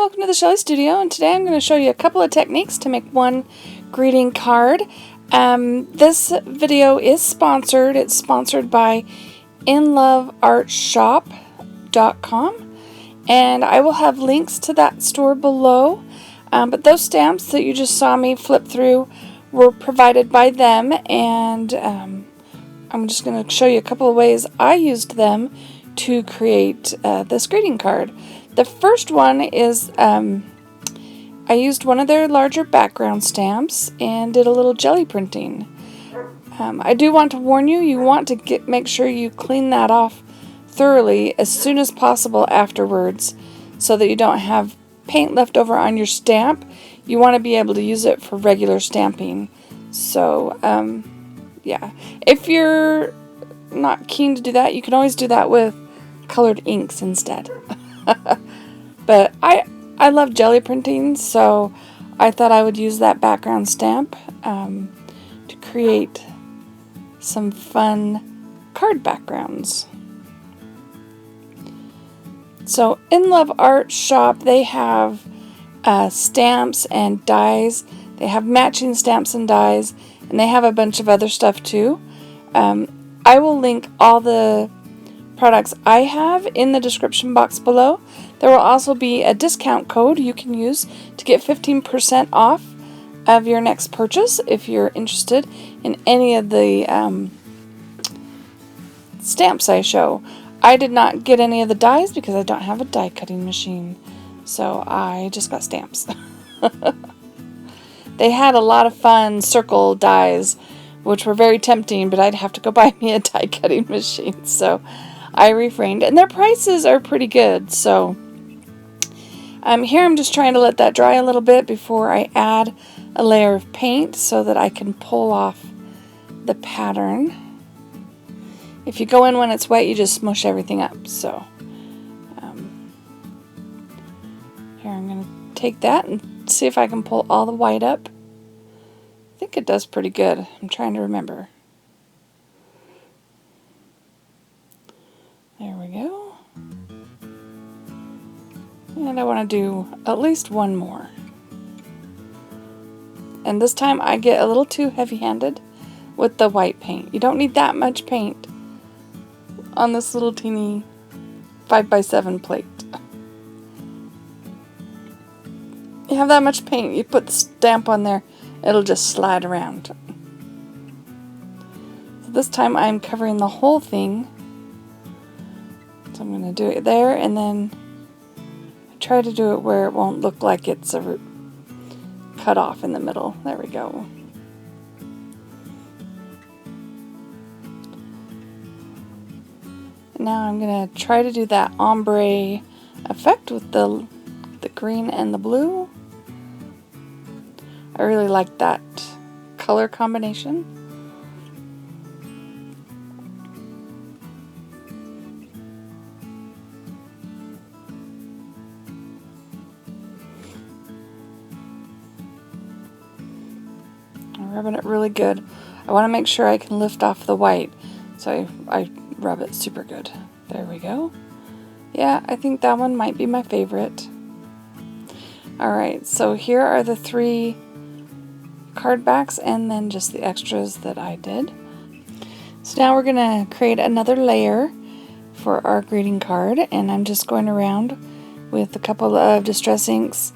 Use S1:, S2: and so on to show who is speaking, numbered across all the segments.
S1: welcome to the Shelley Studio, and today I'm going to show you a couple of techniques to make one greeting card. This video is sponsored. It's sponsored by inloveartshop.com, and I will have links to that store below. But those stamps that you just saw me flip through were provided by them, and I'm just going to show you a couple of ways I used them to create this greeting card. The first one is I used one of their larger background stamps and did a little jelly printing. I do want to warn you, you want to make sure you clean that off thoroughly as soon as possible afterwards so that you don't have paint left over on your stamp. You want to be able to use it for regular stamping. So yeah, if you're not keen to do that, you can always do that with colored inks instead. But I love jelly printing, so I thought I would use that background stamp to create some fun card backgrounds. So in Love Art Shop, they have stamps and dies. They have matching stamps and dies, and they have a bunch of other stuff too. I will link all the products I have in the description box below. There will also be a discount code you can use to get 15% off of your next purchase if you're interested in any of the stamps I show. I did not get any of the dies because I don't have a die cutting machine, so I just got stamps. They had a lot of fun circle dies, which were very tempting, but I'd have to go buy me a die cutting machine, so I refrained. And their prices are pretty good, so here I'm just trying to let that dry a little bit before I add a layer of paint so that I can pull off the pattern. If you go in when it's wet, you just smush everything up. So here I'm going to take that and see if I can pull all the white up. I think it does pretty good. I'm trying to remember. There we go. And I want to do at least one more. And this time I get a little too heavy-handed with the white paint. You don't need that much paint on this little teeny 5x7 plate. You have that much paint, you put the stamp on there, it'll just slide around. So this time I'm covering the whole thing. So I'm going to do it there, and then I try to do it where it won't look like it's a cut off in the middle. There we go. Now I'm going to try to do that ombre effect with the green and the blue. I really like that color combination. I'm rubbing it really good. I want to make sure I can lift off the white, so I rub it super good. There we go. Yeah, I think that one might be my favorite. Alright, so here are the 3 card backs and then just the extras that I did. So now we're going to create another layer for our greeting card, and I'm just going around with a couple of Distress inks.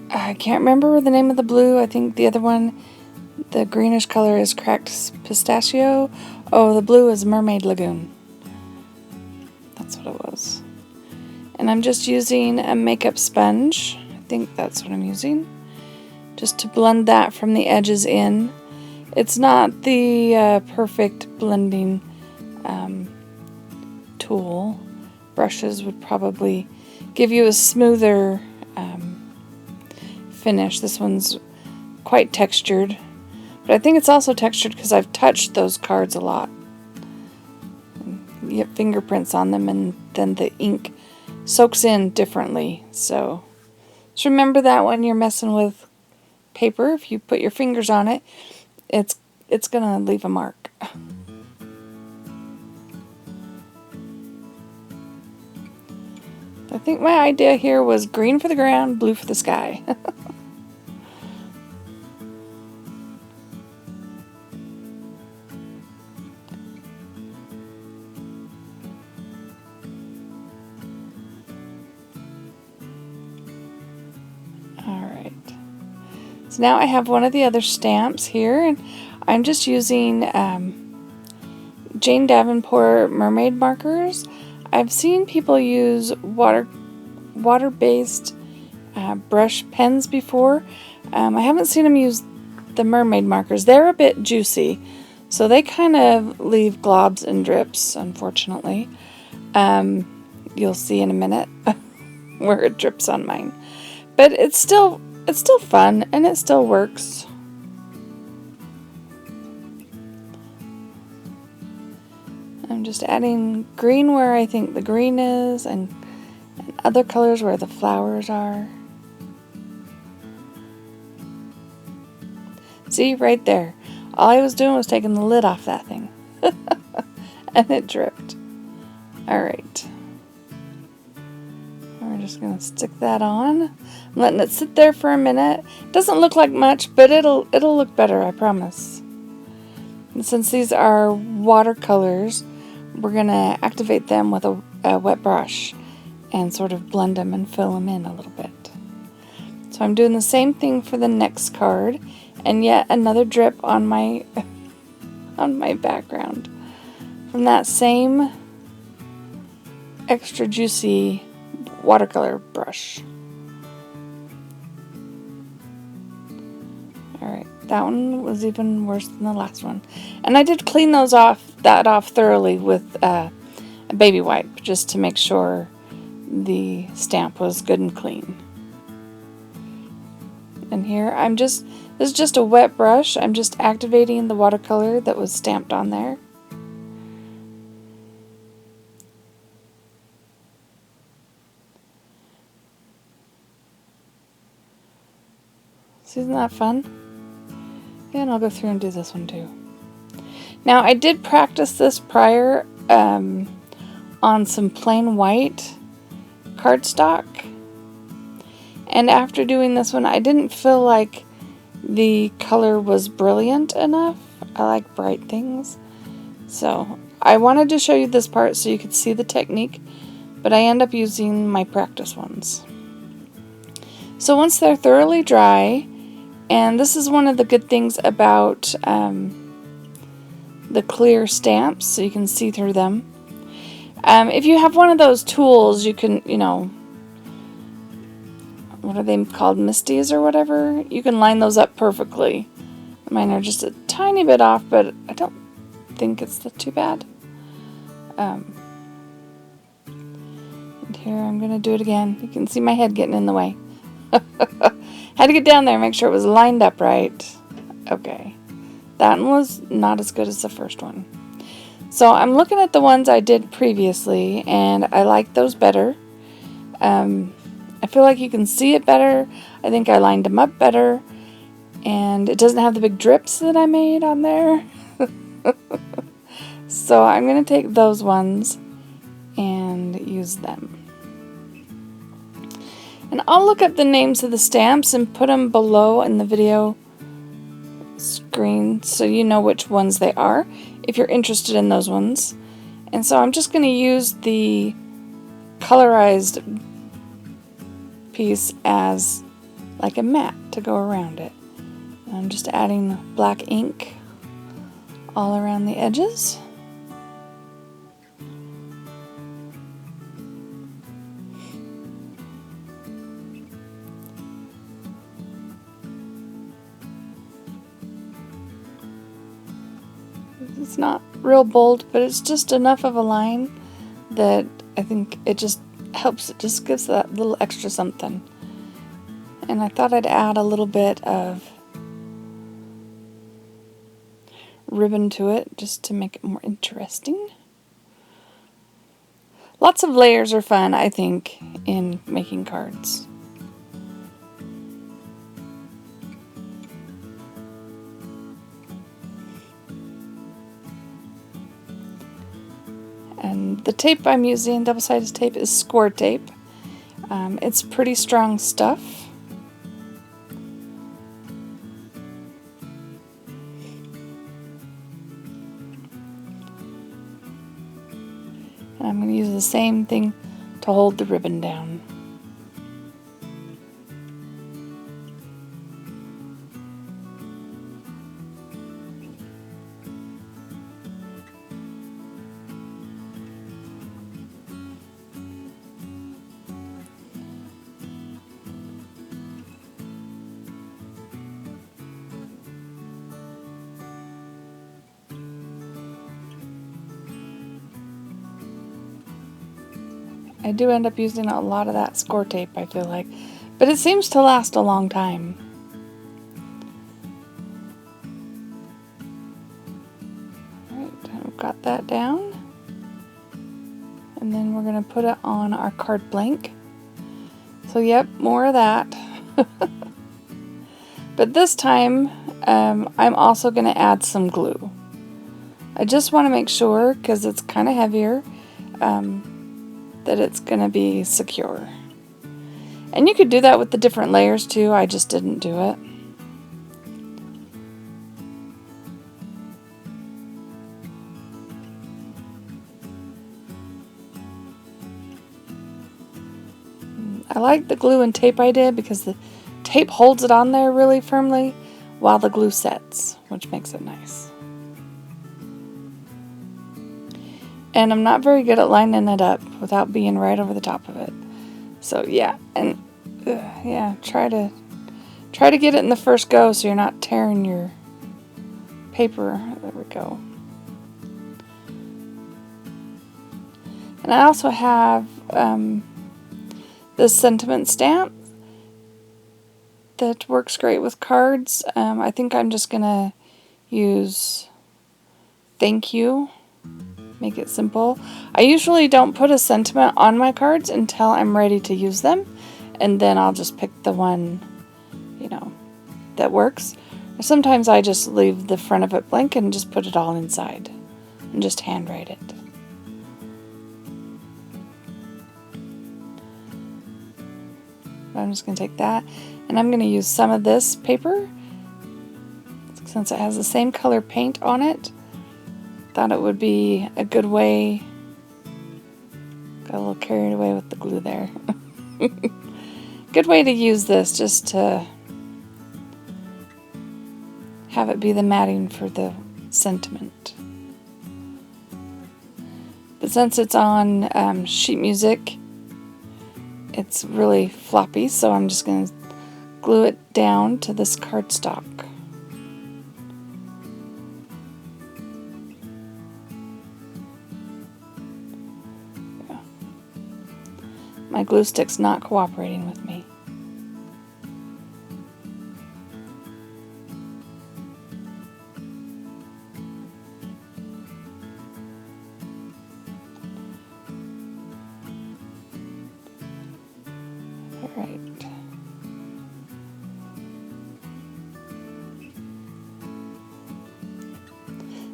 S1: I can't remember the name of the blue. I think the other one, the greenish color, is Cracked Pistachio. Oh, the blue is Mermaid Lagoon. That's what it was. And I'm just using a makeup sponge. I think that's what I'm using. Just to blend that from the edges in. It's not the perfect blending tool. Brushes would probably give you a smoother finish. This one's quite textured. But I think it's also textured because I've touched those cards a lot. You get fingerprints on them, and then the ink soaks in differently. So just remember that when you're messing with paper, if you put your fingers on it, it's going to leave a mark. I think my idea here was green for the ground, blue for the sky. Alright. So now I have one of the other stamps here, and I'm just using Jane Davenport mermaid markers. I've seen people use water-based brush pens before. I haven't seen them use the mermaid markers. They're a bit juicy, so they kind of leave globs and drips, unfortunately. You'll see in a minute where it drips on mine. But it's still fun, and it still works. I'm just adding green where I think the green is, and other colors where the flowers are. See, right there. All I was doing was taking the lid off that thing. And it dripped. Alright. We're just going to stick that on. I'm letting it sit there for a minute. It doesn't look like much, but it'll look better, I promise. And since these are watercolors, we're going to activate them with a wet brush and sort of blend them and fill them in a little bit. So I'm doing the same thing for the next card, and yet another drip on my on my background from that same extra juicy watercolor brush. Alright, that one was even worse than the last one. And I did clean that off thoroughly with a baby wipe, just to make sure the stamp was good and clean. And here this is just a wet brush. I'm just activating the watercolor that was stamped on there. So isn't that fun? And I'll go through and do this one too. Now I did practice this prior on some plain white cardstock, and after doing this one I didn't feel like the color was brilliant enough. I like bright things, so I wanted to show you this part so you could see the technique, but I end up using my practice ones. So once they're thoroughly dry, and this is one of the good things about the clear stamps, so you can see through them. If you have one of those tools, you can, what are they called, Misties or whatever? You can line those up perfectly. Mine are just a tiny bit off, but I don't think it's too bad. And here I'm going to do it again. You can see my head getting in the way. Had to get down there and make sure it was lined up right. Okay. That one was not as good as the first one. So I'm looking at the ones I did previously, and I like those better. I feel like you can see it better. I think I lined them up better. And it doesn't have the big drips that I made on there. So I'm going to take those ones and use them. And I'll look up the names of the stamps and put them below in the video screen so you know which ones they are if you're interested in those ones. And so I'm just going to use the colorized piece as like a mat to go around it. I'm just adding black ink all around the edges. It's not real bold, but it's just enough of a line that I think it just helps. It just gives that little extra something. And I thought I'd add a little bit of ribbon to it just to make it more interesting. Lots of layers are fun, I think, in making cards. And the tape I'm using, double-sided tape, is score tape. It's pretty strong stuff. And I'm going to use the same thing to hold the ribbon down. I do end up using a lot of that score tape, I feel like, but it seems to last a long time. Alright, I've got that down. And then we're going to put it on our card blank. So yep, more of that. But this time, I'm also going to add some glue. I just want to make sure, because it's kind of heavier, that it's going to be secure. And you could do that with the different layers too, I just didn't do it. I like the glue and tape I did because the tape holds it on there really firmly while the glue sets, which makes it nice. And I'm not very good at lining it up without being right over the top of it. So yeah, and yeah, try to get it in the first go so you're not tearing your paper. There we go. And I also have this sentiment stamp that works great with cards. I think I'm just gonna use thank you. Make it simple. I usually don't put a sentiment on my cards until I'm ready to use them, and then I'll just pick the one, you know, that works. Or sometimes I just leave the front of it blank and just put it all inside and just handwrite it. I'm just going to take that, and I'm going to use some of this paper since it has the same color paint on it. Thought it would be a good way. Got a little carried away with the glue there. Good way to use this, just to have it be the matting for the sentiment. But since it's on sheet music, it's really floppy, so I'm just going to glue it down to this cardstock. My glue stick's not cooperating with me. All right.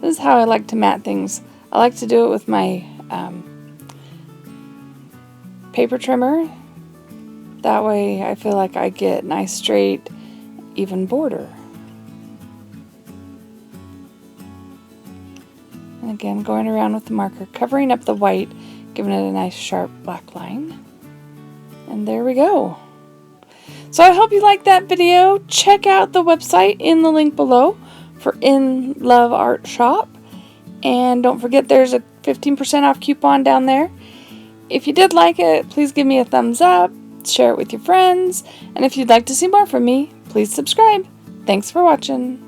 S1: This is how I like to mat things. I like to do it with my paper trimmer. That way I feel like I get nice straight even border. And again, going around with the marker, covering up the white, giving it a nice sharp black line. And there we go. So I hope you liked that video. Check out the website in the link below for In Love Art Shop. And don't forget there's a 15% off coupon down there. If you did like it, please give me a thumbs up, share it with your friends, and if you'd like to see more from me, please subscribe. Thanks for watching.